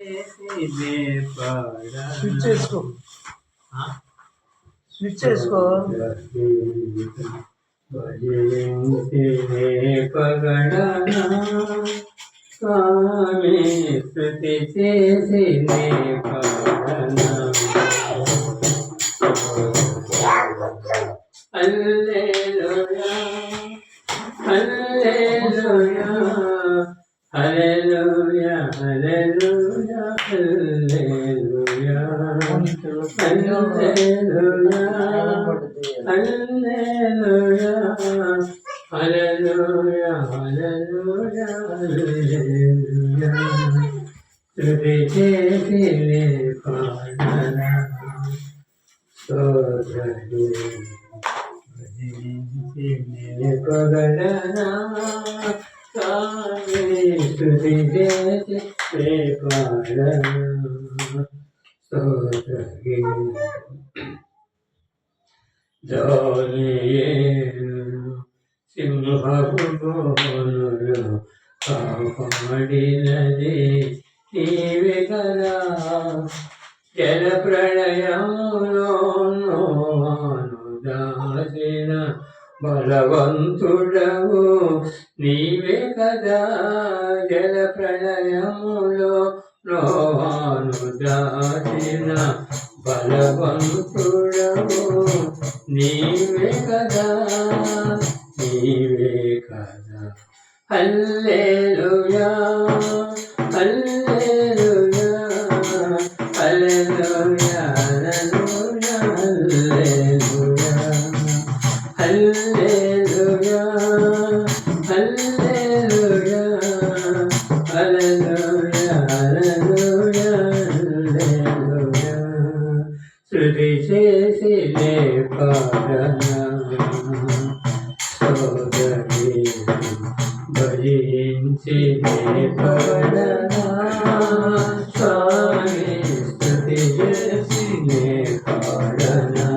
Switch చేసుకో, switch చేసుకో. పగడనా స్వామి స్తుతి చేసి పగడనా హల్లెలూయా హల్లెలూయా హల్లెలూయా హల్లెలూయా హల్లెలూయా హల్లెలూయా హల్లెలూయా హల్లెలూయా హల్లెలూయా హల్లెలూయా స్తుతి చేసి పాడనా స్తోత్రము పగడనా స్వామి స్తుతి చేసి పాడనా స్తోత్రము జోలియేలు సింహపు బోనులు కాపాడినది నీవే కదా జల ప్రళయములోను దాచిన బలవంతుడవు నీవే కదా జల ప్రళయములో లోను దాచిన బలవంతుడవు నీవే కదా నీవే కదా హల్లెలూయా హల్లెలూయా హల్లెలూయా హల్లెలూయా హల్లెలూయా హల్లెలూయా హల్లెలూయా హల్లెలూయా హల్లెలూయా స్తుతి చేసి పాడనా సోదరి భజించి పాడనా స్వామి స్తుతి చేసి పాడనా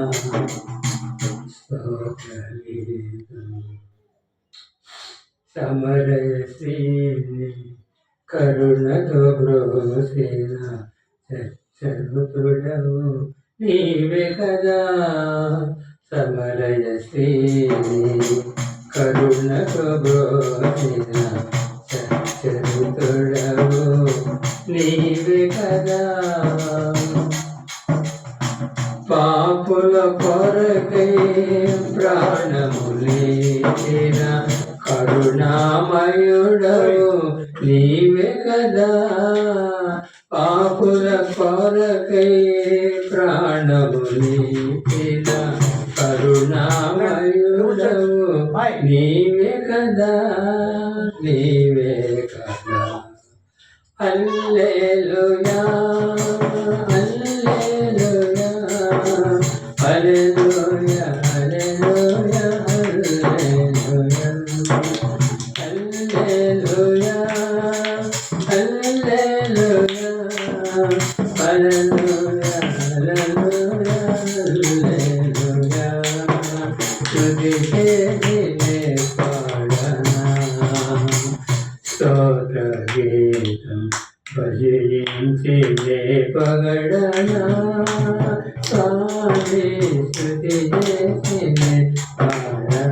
సమరశ్రీని కరుణతో బ్రోసిన చరుతుడవు నీవే కదా సమరశ్రీని కరుణతో బ్రోసిన చరుతుడవు నీవే కదా పాపుల కొరకై ప్రాణములేన కరుణామయుడవు నీవే కదా పాపుల కొరకై ప్రాణములేన కరుణామయుడవు నీవే కదా నీవే కదా హల్లెలూయా హల్లెలూయా హల్లెలూయా హల్లెలూయా హల్లెలూయా హల్లెలూయా హల్లెలూయా హల్లెలూయా హల్లెలూయా స్తుతి చేసి పాడనా స్తోత్ర గీతం భజించి పగడనా స్వామి స్తుతి చేసి పాడనా